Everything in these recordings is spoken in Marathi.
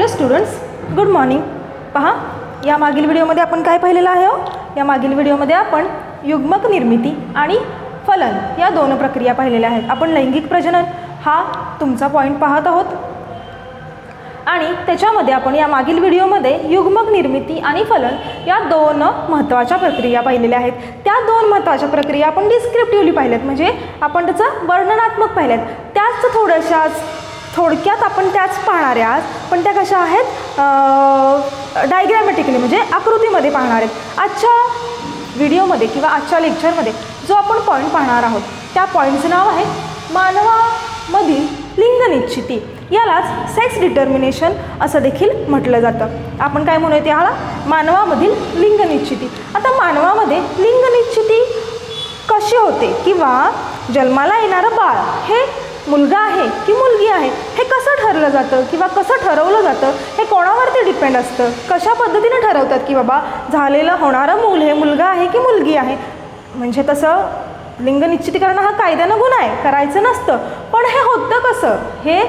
Hello students, good morning. पहा, या मागील व्हिडिओमध्ये आपण काय पाहिलेलं आहे हो? या मागील व्हिडिओमध्ये आपण युग्मक निर्मिती आणि फलन या दोन प्रक्रिया पाहिलेल्या आहेत. आपण लैंगिक प्रजनन हा तुमचा पॉईंट पाहत आहोत आणि त्याच्यामध्ये आपण या मागील व्हिडिओमध्ये युग्मक निर्मिती आणि फलन या दोन महत्त्वाच्या प्रक्रिया पाहिलेल्या आहेत. त्या दोन महत्त्वाच्या प्रक्रिया आपण डिस्क्रिप्टिव्हली पाहिल्यात, म्हणजे आपण त्याचं वर्णनात्मक पाहिल्यात. त्याच थोडक्यात आपण त्याच पाहणार आहात, पण त्या कशा आहेत? डायग्रॅमॅटिकली म्हणजे आकृतीमध्ये पाहणार आहेत. आजच्या व्हिडिओमध्ये किंवा आजच्या लेक्चरमध्ये जो आपण पॉईंट पाहणार आहोत त्या पॉईंटचं नाव आहे मानवामधील लिंग निश्चिती. यालाच सेक्स डिटर्मिनेशन असं देखील म्हटलं जातं. आपण काय म्हणूया त्याला? मानवामधील लिंग निश्चिती. आता मानवामध्ये लिंग निश्चिती कशी होते किंवा जन्माला येणारं बाळ हे मुलगा आहे की मुलगी आहे हे कसं ठरलं जातं किंवा कसं ठरवलं जातं हे कोणावरती डिपेंड असतं? कशा पद्धतीने ठरवतात की बाबा झालेलं होणारं मूल हे मुलगा आहे की मुलगी आहे? म्हणजे तसं लिंग निश्चिती करणं हा कायद्यानं गुन्हा आहे, करायचं नसतं. पण हे होतं कसं? हे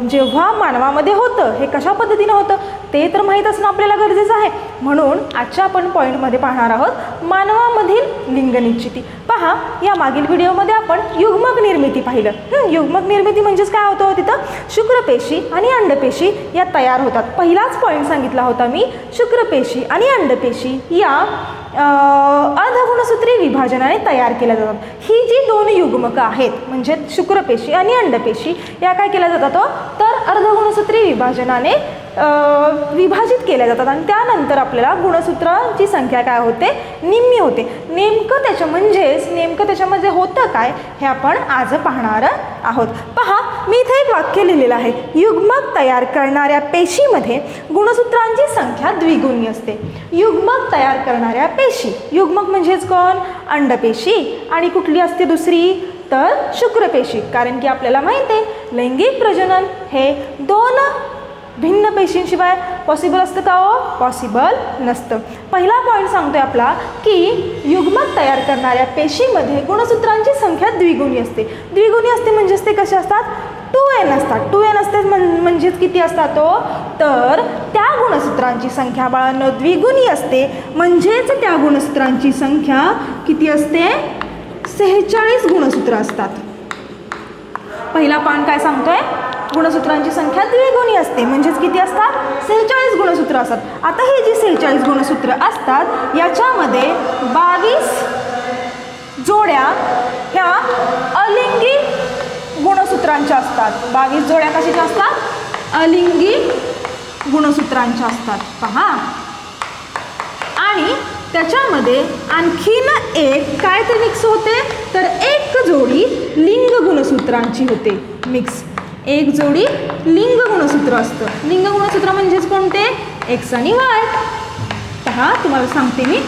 जेव्हा मानवामध्ये होतं हे कशा पद्धतीनं होतं ते तर माहीत असणं आपल्याला गरजेचं आहे. म्हणून आजच्या आपण पॉईंटमध्ये पाहणार आहोत मानवामधील लिंग निश्चिती. पहा, या मागील व्हिडिओमध्ये आपण युग्मक निर्मिती पाहिलं. युग्मक निर्मिती म्हणजेच काय होतं? तिथं शुक्रपेशी आणि अंडपेशी या तयार होतात. पहिलाच पॉईंट सांगितला होता मी, शुक्रपेशी आणि अंडपेशी या अर्धगुणसूत्री विभाजनाने तयार केल्या जातात. ही जी दोन युग्मकं आहेत म्हणजे शुक्रपेशी आणि अंडपेशी या काय केल्या जातात? तर अर्धगुणसूत्री विभाजनाने विभाजित केल्या जातात आणि त्यानंतर आपल्याला गुणसूत्रांची संख्या काय होते? निम्मी होते. नेमकं त्याच्यामध्ये होतं काय हे आपण आज पाहणार आहोत. पहा, मी इथे एक वाक्य लिहिलेलं आहे. युग्मक तयार करणाऱ्या पेशीमध्ये गुणसूत्रांची संख्या द्विगुणी असते. युग्मक तयार करणाऱ्या पेशी, युग्मक म्हणजेच कोण? अंडपेशी. आणि कुठली असते दुसरी? तर शुक्रपेशी. कारण की आपल्याला माहिती आहे लैंगिक प्रजनन हे दोन भिन्न पेशींशिवाय पॉसिबल असतं का हो? पॉसिबल नसतं. पहिला पॉईंट सांगतोय आपला की युग्मक तयार करणाऱ्या पेशीमध्ये गुणसूत्रांची संख्या द्विगुणी असते. द्विगुणी असते म्हणजेच ते कसे असतात? 2n असतात. 2n असते म्हणजेच किती असतात? तर त्या गुणसूत्रांची संख्या बाळांनो द्विगुणी असते. म्हणजेच त्या गुणसूत्रांची संख्या किती असते? 46 गुणसूत्र असतात. पहिला पॉईंट काय सांगतोय? गुणसूत्रांची संख्या द्विगुणी असते म्हणजेच किती असतात? 46 गुणसूत्र असतात. आता ही जी 46 गुणसूत्र असतात याच्यामध्ये 22 जोड्या ह्या अलिंगी गुणसूत्रांच्या असतात. 22 जोड्या कशाच्या असतात? अलिंगी गुणसूत्रांच्या असतात. पहा, आणि त्याच्यामध्ये आणखीन एक काय ते मिक्स होते? तर एक जोडी लिंग गुणसूत्रांची होते मिक्स. एक जोडी लिंग गुणसूत्र असतं. लिंग गुणसूत्र म्हणजेच कोणते? एक्स आणि वाय. पहा, तुम्हाला सांगते मी.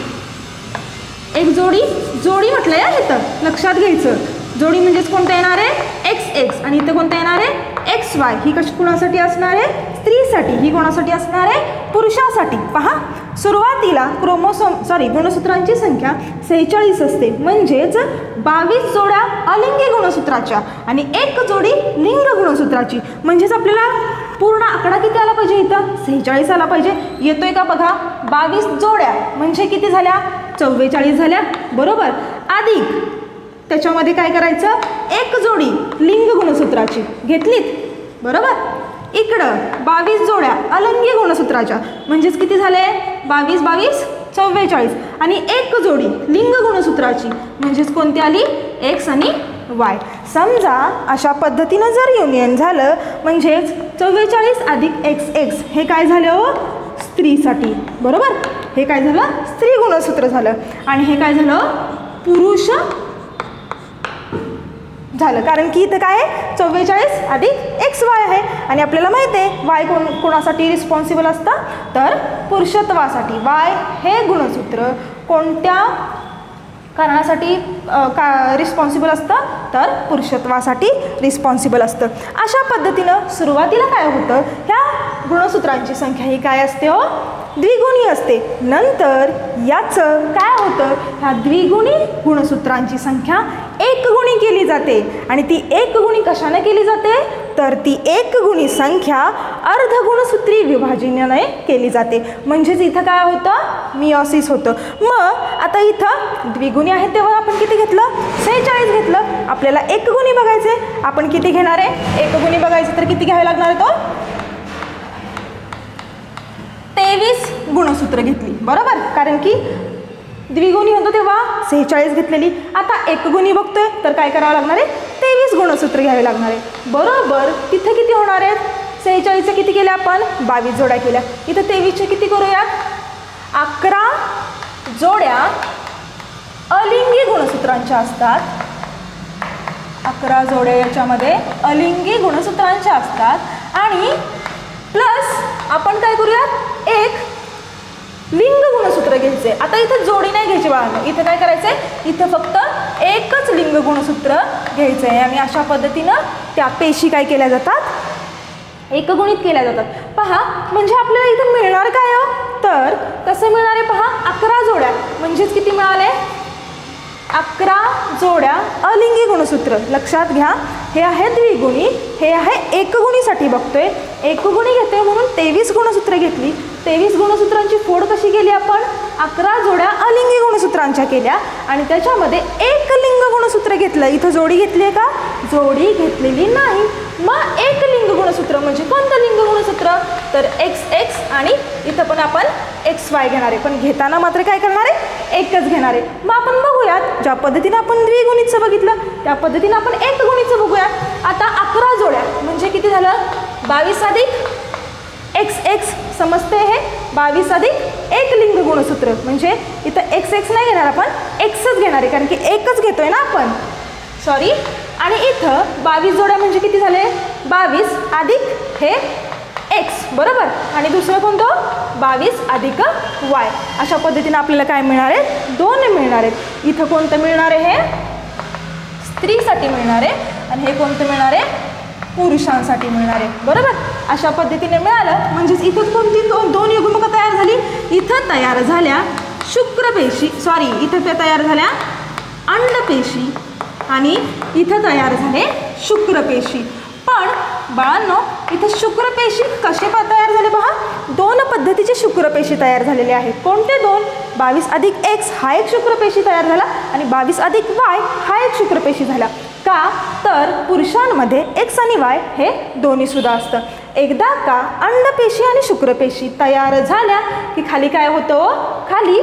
एक जोडी म्हटलं या इथं लक्षात घ्यायचं. जोडी म्हणजेच कोणतं येणार आहे? X x. आणि इथं कोणतं येणार आहे? X Y. ही कशी कोणासाठी असणार आहे? स्त्रीसाठी. ही कोणासाठी असणार आहे? पुरुषासाठी. पहा, सुरुवातीला गुणसूत्रांची संख्या 46 असते म्हणजेच 22 जोड्या अलिंगी गुणसूत्राच्या आणि एक जोडी लिंग गुणसूत्राची. म्हणजेच आपल्याला पूर्ण आकडा किती आला पाहिजे? इथं 46 आला पाहिजे. येतोय का बघा? 22 जोड्या म्हणजे किती झाल्या? 44 झाल्या, बरोबर. अधिक त्याच्यामध्ये काय करायचं? एक जोडी लिंग गुणसूत्राची घेतलीत, बरोबर. इकडं 22 जोड्या अलिंगी गुणसूत्राच्या म्हणजेच किती झाले? 22 22 44. आणि एक जोडी लिंग गुणसूत्राची म्हणजेच कोणती आली? एक्स आणि वाय. समजा अशा पद्धतीनं जर युनियन झालं म्हणजेच 44 अधिक एक्स एक्स हे काय झालं हो? स्त्रीसाठी, बरोबर. हे काय झालं? स्त्री गुणसूत्र झालं. आणि हे काय झालं? पुरुष झालं. कारण की इथं काय आहे? 44 अधिक एक्स वाय आहे आणि आपल्याला माहिती आहे वाय कोणासाठी रिस्पॉन्सिबल असतं? तर पुरुषत्वासाठी. वाय हे गुणसूत्र कोणत्या कारणासाठी रिस्पॉन्सिबल असतं? तर पुरुषत्वासाठी रिस्पॉन्सिबल असतं. अशा पद्धतीनं सुरुवातीला काय होतं? ह्या गुणसूत्रांची संख्या ही काय असते हो? द्विगुणी असते. नंतर याचं काय होतं? ह्या द्विगुणी गुणसूत्रांची संख्या एकगुणी केली जाते आणि ती एकगुणी कशाने केली जाते? तर ती एक गुणी संख्या अर्धगुणसूत्री विभाजनाने केली जाते. म्हणजेच इथं काय होतं, मिओसिस होतं. मग आता इथं द्विगुणी आहे तेव्हा आपण किती घेतलं, 46 घेतलं. आपल्याला एक गुणी बघायचे, आपण किती घेणार आहे, एक गुणी बघायचे तर किती घ्यावे लागणार आहे, तो 23 गुणसूत्र घेतली, बरोबर. कारण की द्विगुणी होतो तेव्हा 46 घेतलेली. आता एक गुणी बघतोय तर काय करावं लागणार आहे, 23 गुणसूत्र घ्यावे लागणार आहे, बरोबर. तिथे किती होणार आहेत, 46चे किती केले आपण, 22 जोड्या केल्या. इथं 23चे किती करूयात, 11 जोड्या अलिंगी गुणसूत्रांच्या असतात. 11 जोड्या याच्यामध्ये अलिंगी गुणसूत्रांच्या असतात आणि प्लस आपण काय करूयात, एक लिंग गुणसूत्र घ्यायचे. आता इथं जोडी नाही घ्यायची बाळांनो, इथं काय करायचंय, इथं फक्त एकच लिंग गुणसूत्र घ्यायचं आहे आणि अशा पद्धतीनं त्या पेशी काय केल्या जातात, एकगुणित केल्या जातात. पहा, म्हणजे आपल्याला इथं मिळणार काय हो, तर कसं मिळणार आहे पहा, 11 जोड्या म्हणजेच किती मिळाले, 11 जोड्या अलिंगी गुणसूत्र. लक्षात घ्या, हे आहे द्विगुणी, हे आहे एकगुणीसाठी बघतोय. एकगुणी घेतोय म्हणून 23 गुणसूत्र घेतली. 23 गुणसूत्रांची फोड कशी केली आपण, 11 जोड्या अलिंगी गुणसूत्रांच्या केल्या आणि त्याच्यामध्ये एक लिंग गुणसूत्र घेतलं. इथं जोडी घेतली आहे का, जोडी घेतलेली नाही. मग एक लिंग गुणसूत्र म्हणजे कोणतं लिंग गुणसूत्र, तर XX आणि इथं पण आपण XY घेणार आहे. पण घेताना मात्र काय करणार आहे, एकच घेणार आहे. मग आपण बघूयात, ज्या पद्धतीने आपण द्विगुणीचं बघितलं त्या पद्धतीने आपण एकगुणीचं बघूयात. आता 11 जोड्या म्हणजे किती झालं, 22 अधिक XX समजते, हे 22 अधिक एक लिंग गुणसूत्र म्हणजे इथं XX नाही घेणार आपण, Xच घेणार आहे कारण की एकच घेतोय ना आपण, सॉरी. आणि इथं 22 जोड्या म्हणजे किती झाले, 22 अधिक हे X, बरोबर. आणि दुसरं कोणतं, 22 अधिक Y. अशा पद्धतीने आपल्याला काय मिळणार आहे, 2 मिळणार आहेत. इथं कोणतं मिळणार आहे, हे स्त्रीसाठी मिळणार आहे आणि हे कोणतं मिळणार आहे, पुरुषांसाठी मिळणार आहे, बरोबर. अशा पद्धतीने मिळालं म्हणजेच इथं कोणती दोन युग्मक तयार झाली, इथं तयार झाल्या शुक्रपेशी, सॉरी इथं तयार झाल्या अंडपेशी आणि इथं तयार झाले शुक्रपेशी. पण बाळांनो, इथं शुक्रपेशी कसे तयार झाले पहा, 2 पद्धतीचे शुक्रपेशी तयार झालेले आहेत. कोणते 2, 22 अधिक X हा एक शुक्रपेशी तयार झाला आणि 22 अधिक Y हा एक शुक्रपेशी झाला. का, तर पुरुषांमध्ये X आणि Y हे दोन्ही सुद्धा असतं. एकदा का अंडपेशी आणि शुक्रपेशी तयार झाल्या की खाली काय होतं, खाली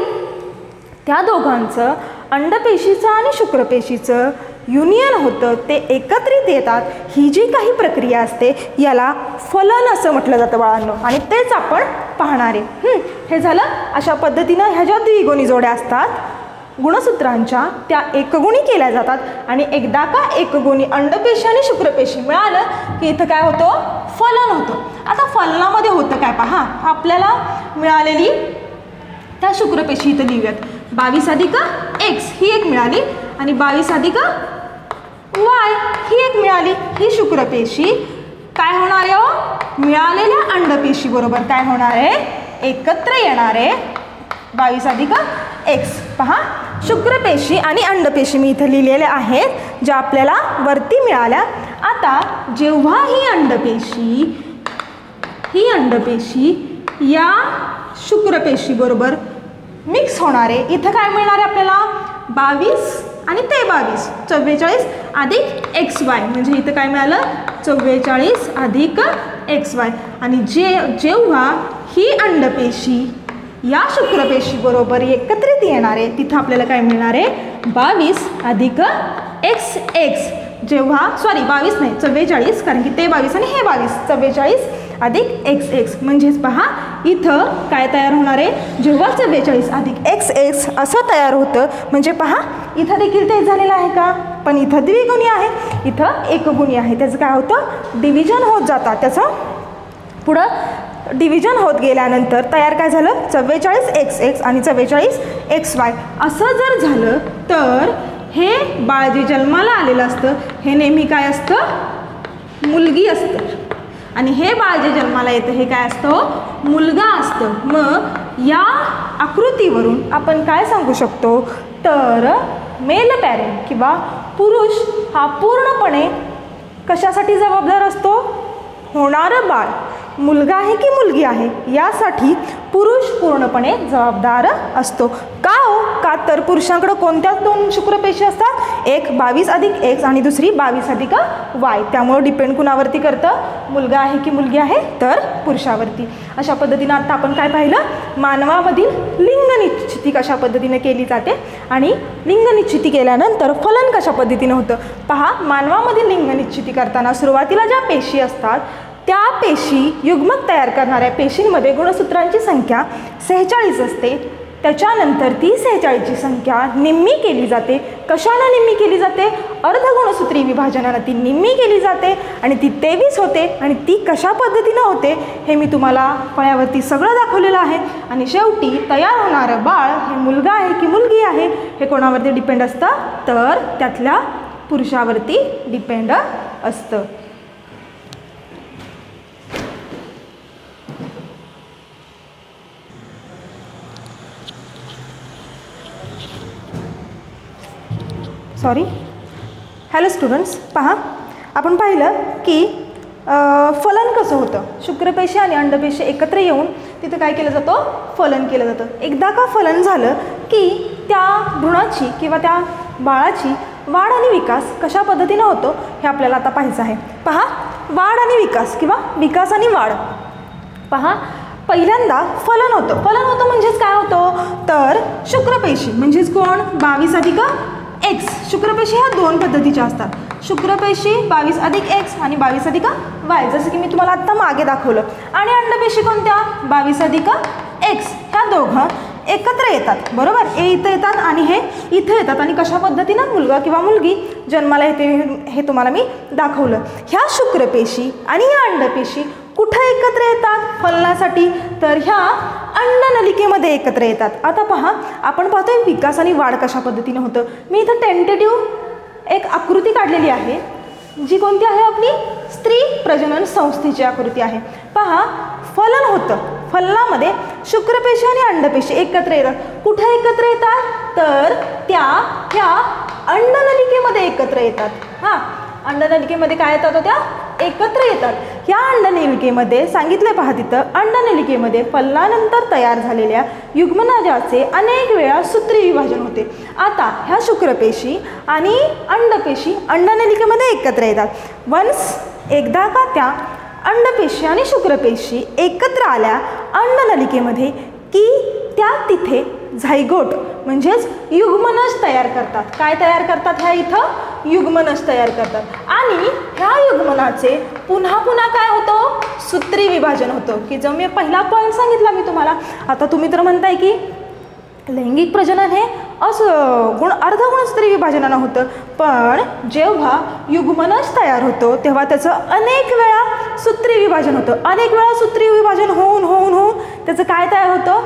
त्या दोघांचं अंडपेशीचं आणि शुक्रपेशीचं युनियन होतं, ते एकत्रित येतात. ही जी काही प्रक्रिया असते याला फलन असं म्हटलं जातं बाळांनो आणि तेच आपण पाहणार आहे. हे झालं. अशा पद्धतीनं ह्या ज्या द्विगुणी जोड्या असतात गुणसूत्रांच्या त्या एकगुणी केल्या जातात आणि एकदा का एकगुणी अंडपेशी आणि शुक्रपेशी मिळालं की इथं काय होतं, फलन होतं. आता फलनामध्ये होतं काय पहा, आपल्याला मिळालेली त्या शुक्रपेशी इथं लिहूयात. 22 अधिक X ही एक मिळाली आणि 22 अधिक Y ही एक मिळाली. ही शुक्रपेशी काय होणार आहे हो, मिळालेल्या अंडपेशी बरोबर काय होणार आहे, एकत्र येणार आहे 22 अधिक X. पहा, शुक्रपेशी आणि अंडपेशी मी इथं लिहिलेल्या आहेत ज्या आपल्याला वरती मिळाल्या. आता जेव्हा ही अंडपेशी या शुक्रपेशी बरोबर मिक्स होणार आहे, इथं काय मिळणार आहे आपल्याला, 22 आणि ते 22, 44 अधिक XY म्हणजे इथं काय मिळालं, 44 अधिक XY. आणि जेव्हा ही अंडपेशी या शुक्रपेशी बरोबर एकत्रित येणार आहे तिथं आपल्याला काय मिळणार आहे, 22 अधिक XX. जेव्हा 22 नाही 44, कारण की ते 22 आणि हे 22, 44 अधिक XX. म्हणजेच पहा इथं काय तयार होणार आहे, जेव्हा 44 अधिक XX असं तयार होतं म्हणजे पहा इथं देखील तेच झालेलं आहे का, पण इथं द्विगुणी आहे, इथं एकगुणी आहे. त्याचं काय होतं, डिव्हिजन होत जातात. त्याचं पुढं डिव्हिजन होत गेल्यानंतर तयार काय झालं, 44 XX आणि 44 XY. असं जर झालं तर हे बाळ जे जन्माला आलेलं असतं हे नेहमी काय असतं, मुलगी असतं आणि हे बाळ जे जन्माला येतं हे काय असतं, मुलगा असतं. मग या आकृतीवरून आपण काय सांगू शकतो, तर मेल पॅरेंट किंवा पुरुष हा पूर्णपणे कशासाठी जबाबदार असतो? होणारं बाळ मुलगा आहे की मुलगी आहे यासाठी पुरुष पूर्णपणे जबाबदार असतो. का हो? का तर पुरुषांकडे कोणत्या 2 शुक्रपेशी असतात? एक 22+X आणि दुसरी 22+Y. त्यामुळे डिपेंड कुणावरती करतं? मुलगा आहे की मुलगी आहे तर पुरुषावरती. अशा पद्धतीनं आता आपण काय पाहिलं? मानवामधील लिंग निश्चिती कशा पद्धतीने केली जाते आणि लिंग निश्चिती केल्यानंतर फलन कशा पद्धतीनं होतं. पहा, मानवामधील लिंग निश्चिती करताना सुरुवातीला ज्या पेशी असतात त्या पेशी युग्मक तयार करणाऱ्या पेशींमध्ये गुणसूत्रांची संख्या 46 असते. त्याच्यानंतर ती 46ची संख्या निम्मी केली जाते. कशानं निम्मी केली जाते? अर्धगुणसूत्री विभाजनानं ती निम्मी केली जाते आणि ती 23 होते. आणि ती कशा पद्धतीनं होते हे मी तुम्हाला फळ्यावरती सगळं दाखवलेलं आहे. आणि शेवटी तयार होणारं बाळ हे मुलगा आहे की मुलगी आहे हे कोणावरती डिपेंड असतं? तर त्यातल्या पुरुषावरती डिपेंड असतं. हॅलो स्टुडंट्स, पहा आपण पाहिलं की फलन कसं होतं. शुक्रपेशी आणि अंडपेशी एकत्र येऊन तिथं काय केलं जातं? फलन केलं जातं. एकदा का फलन झालं की त्या भ्रूणाची किंवा त्या बाळाची वाढ आणि विकास कशा पद्धतीनं होतो हे आपल्याला आता पाहायचं आहे. पहा, वाढ आणि विकास किंवा विकास आणि वाढ. पहा, पहिल्यांदा फलन होतं. फलन होतं म्हणजेच काय होतं? तर शुक्रपेशी म्हणजेच कोण? 22+X. शुक्रपेशी ह्या 2 पद्धतीच्या असतात. शुक्रपेशी 22+X आणि 22+Y, जसं की मी तुम्हाला आत्ता मागे दाखवलं. आणि अंडपेशी कोणत्या? 22+X. ह्या दोघं एकत्र येतात, बरोबर. हे इथं येतात आणि हे इथं येतात आणि कशा पद्धतीनं मुलगा किंवा मुलगी जन्माला येते हे तुम्हाला मी दाखवलं. ह्या शुक्रपेशी आणि ह्या अंडपेशी कुठं एकत्र येतात फलनासाठी? तर ह्या अंडनलिकेमध्ये एकत्र येतात. आता पहा, आपण पाहतोय विकास आणि वाढ कशा पद्धतीने होतं. मी इथं टेंटेटिव्ह एक आकृती काढलेली आहे जी कोणती आहे? आपली स्त्री प्रजनन संस्थेची आकृती आहे. पहा, फलन होतं. फलनामध्ये शुक्रपेशी आणि अंडपेशी एकत्र येतात. कुठे एकत्र येतात? तर ह्या अंडनलिकेमध्ये एकत्र येतात. हां, अंडनलिकेमध्ये काय येतात? त्या एकत्र येतात. ह्या अंडनलिकेमध्ये सांगितले, पहा तिथं अंडनलिकेमध्ये फलनानंतर तयार झालेल्या युग्मनजाचे अनेक वेळा सूत्री विभाजन होते. आता ह्या शुक्रपेशी आणि अंडपेशी अंडनलिकेमध्ये एकत्र येतात. एकदा का त्या अंडपेशी आणि शुक्रपेशी एकत्र आल्या अंडनलिकेमध्ये की त्या तिथे झायगोट म्हणजेच युग्मनज तयार करतात. काय तयार करतात? ह्या इथं युग्मनज तयार करतात. आणि ह्या युग्मनाचे पुन्हा पुन्हा काय होतं? सूत्री विभाजन होतं. की जो मी पहिला पॉईंट सांगितला मी तुम्हाला. आता तुम्ही तर म्हणताय की लैंगिक प्रजनन हे अर्धगुणसूत्री विभाजनानं होतं, पण जेव्हा युग्मनज तयार होतो तेव्हा त्याचं अनेक वेळा सूत्री विभाजन होतं. अनेक वेळा सूत्री विभाजन होऊन त्याचं काय तयार होतं?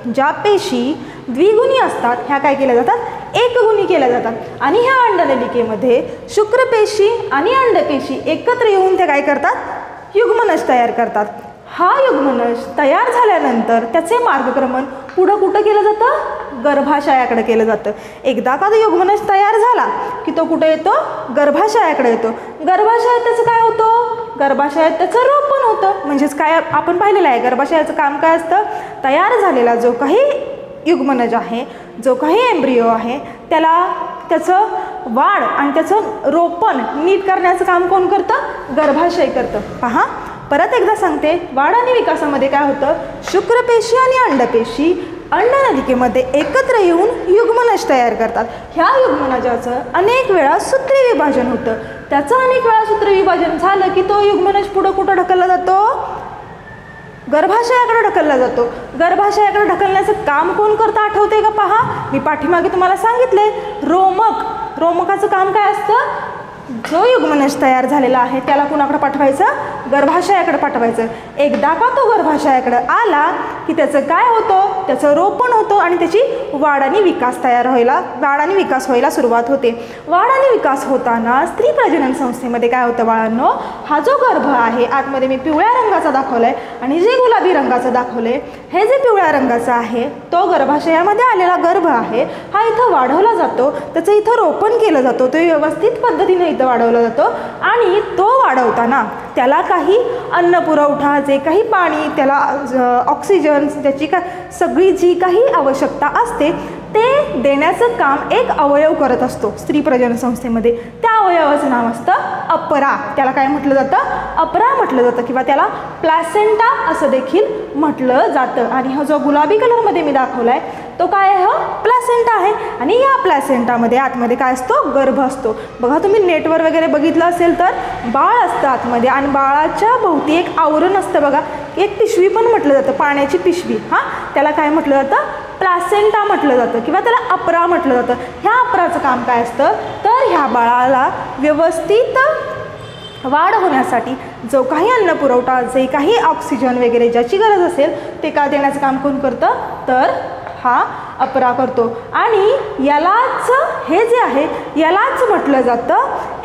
ज्या पेशी द्विगुणी असतात ह्या काय केल्या जातात? एकगुणी केल्या जातात. आणि ह्या अंडनलिकेमध्ये शुक्रपेशी आणि अंडपेशी एकत्र येऊन ते काय करतात? युग्मनज तयार करतात. हा युग्मनज तयार झाल्यानंतर त्याचे मार्गक्रमण पुढं कुठं केलं जातं? गर्भाशयाकडे केलं जातं. एकदा का युग्मनज तयार झाला की तो कुठं येतो? गर्भाशयाकडे येतो. गर्भाशयात त्याचं काय होतं? गर्भाशयात त्याचं रोपण होतं. म्हणजेच काय आपण पाहिलेलं आहे, गर्भाशयाचं काम काय असतं? तयार झालेला जो काही युग्मनज आहे, जो काही एम्ब्रिओ आहे, त्याचं वाढ आणि त्याचं रोपण नीट करण्याचं काम कोण करतं? गर्भाशय करतं. पहा, परत एकदा सांगते, वाढ आणि विकासामध्ये काय होतं? शुक्रपेशी आणि अंडपेशी अंडनलिकेमध्ये एकत्र येऊन युग्मनज तयार करतात. ह्या युग्मनजाचं अनेक वेळा सूत्री विभाजन होतं. त्याचं अनेक वेळा सूत्री विभाजन झालं की तो युग्मनज पुढं कुठं ढकलला जातो? गर्भाशयाकडे ढकलला जातो. गर्भाशयाकडे ढकलण्याचं काम कोण करतं आठवते का? पहा, मी पाठीमागे तुम्हाला सांगितले, रोमकाचं काम काय असतं? जो युग्मनज तयार झालेला आहे त्याला कुणाकडे पाठवायचं? गर्भाशयाकडे पाठवायचं. एकदा का तो गर्भाशयाकडे आला की त्याचं काय होतं? त्याचं रोपण होतं आणि त्याची वाढ आणि विकास व्हायला सुरुवात होते. वाढ आणि विकास होताना स्त्री प्रजनन संस्थेमध्ये काय होतं बाळांनो? हा जो गर्भ आहे, आतमध्ये मी पिवळ्या रंगाचा दाखवलाय आणि जे गुलाबी रंगाचं दाखवलंय, हे जे पिवळ्या रंगाचं आहे तो गर्भाशयामध्ये आलेला गर्भ आहे. हा इथं वाढवला जातो, त्याचं इथं रोपण केलं जातं. तो व्यवस्थित पद्धतीने इथं वाढवलं जातं आणि तो वाढवताना त्याला काही अन्न पुरवठा, जे काही पाणी, त्याला ऑक्सिजन, त्याची सगळी जी काही आवश्यकता असते ते देण्याचं काम एक अवयव करत असतो स्त्री प्रजनन संस्थेमध्ये. त्या अवयवाचं नाव असतं अपरा. त्याला काय म्हटलं जातं? अपरा म्हटलं जातं किंवा त्याला प्लॅसेंटा असं देखील म्हटलं जातं. आणि हा जो गुलाबी कलरमध्ये मी दाखवला आहे तो काय आहे? प्लॅसेंटा आहे. आणि या प्लॅसेंटामध्ये आतमध्ये काय असतो? गर्भ असतो. बघा तुम्ही नेटवर वगैरे बघितलं असेल तर बाळ असतं आतमध्ये आणि बाळाच्या भोवती एक आवरण असतं बघा, एक पिशवी पण म्हटलं जातं, पाण्याची पिशवी. त्याला काय म्हटलं जातं? प्लॅसेंटा म्हटलं जातं किंवा त्याला अपरा म्हटलं जातं. ह्या अपराचं काम काय असतं तर ह्या बाळाला व्यवस्थित वाढ होण्यासाठी जो काही अन्न पुरवठा, जे काही ऑक्सिजन वगैरे ज्याची गरज असेल ते का देण्याचं काम कोण करतं तर हा अपरा करतो. आणि यालाच हे जे आहे यालाच म्हटलं जातं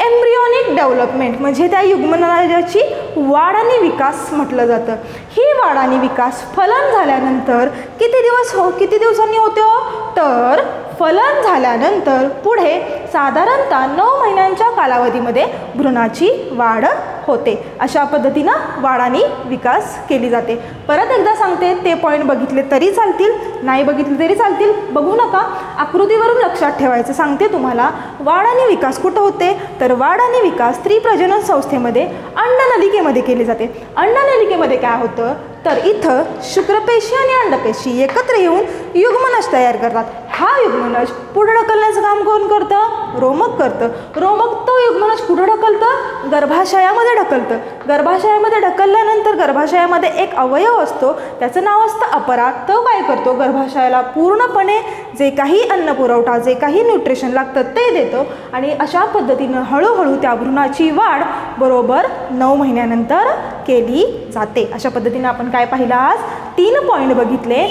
एम्ब्रियोनिक डेव्हलपमेंट, म्हणजे त्या युग्मनराजाची वाढ आणि विकास म्हटलं जातं. ही वाढ आणि विकास फलन झाल्यानंतर किती दिवसांनी होते हो तर फलन झाल्यानंतर पुढे साधारणतः 9 महिन्यांच्या कालावधीमध्ये भ्रूणाची वाढ होते. अशा पद्धतीनं वाढ आणि विकास केली जाते. परत एकदा सांगते, ते पॉईंट बघितले तरी चालतील, नाही बघितले तरी चालतील, बघू नका, आकृतीवरून लक्षात ठेवायचं. सांगते तुम्हाला, वाढ आणि विकास कुठं होते तर वाढ आणि विकास स्त्री प्रजनन संस्थेमध्ये अंडनलिकेमध्ये केले जाते. अंडनलिकेमध्ये काय होतं तर इथं शुक्रपेशी आणि अंडपेशी एकत्र येऊन युग्मनज तयार करतात. हा युग्मनज पुढे ढकलण्याचं काम कोण करतं? रोमक करतं. रोमक तो युग्मनज पुढे ढकलतं, गर्भाशयामध्ये ढकलतं. गर्भाशयामध्ये ढकलल्यानंतर गर्भाशयामध्ये एक अवयव असतो, त्याचं नाव असतं अपरा. तो काय करतो? गर्भाशयाला पूर्णपणे जे काही अन्न पुरवठा, जे काही न्यूट्रिशन लागतं ते देतो आणि अशा पद्धतीनं हळूहळू त्या भ्रूणाची वाढ बरोबर 9 महिन्यानंतर केली जाते. अशा पद्धतीनं आपण काय पाहिलं आज? 3 पॉईंट बघितले.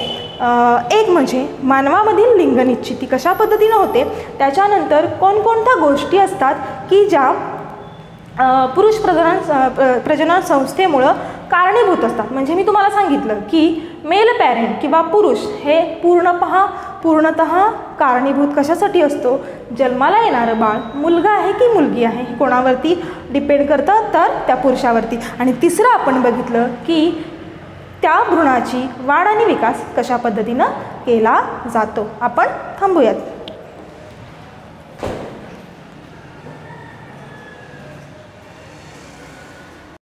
एक म्हणजे मानवामधील लिंग निश्चिती कशा पद्धतीनं होते, त्याच्यानंतर कोणकोणत्या गोष्टी असतात की ज्या पुरुष प्रजनन संस्थेमुळं कारणीभूत असतात. म्हणजे मी तुम्हाला सांगितलं की मेल पॅरेंट किंवा पुरुष हे पूर्णतः कारणीभूत कशासाठी असतो? जन्माला येणारं बाळ मुलगा आहे की मुलगी आहे हे कोणावरती डिपेंड करतं तर त्या पुरुषावरती. आणि तिसरं आपण बघितलं की त्या भ्रूणाची वाढ आणि विकास कशा पद्धतीनं केला जातो. आपण थांबूयात.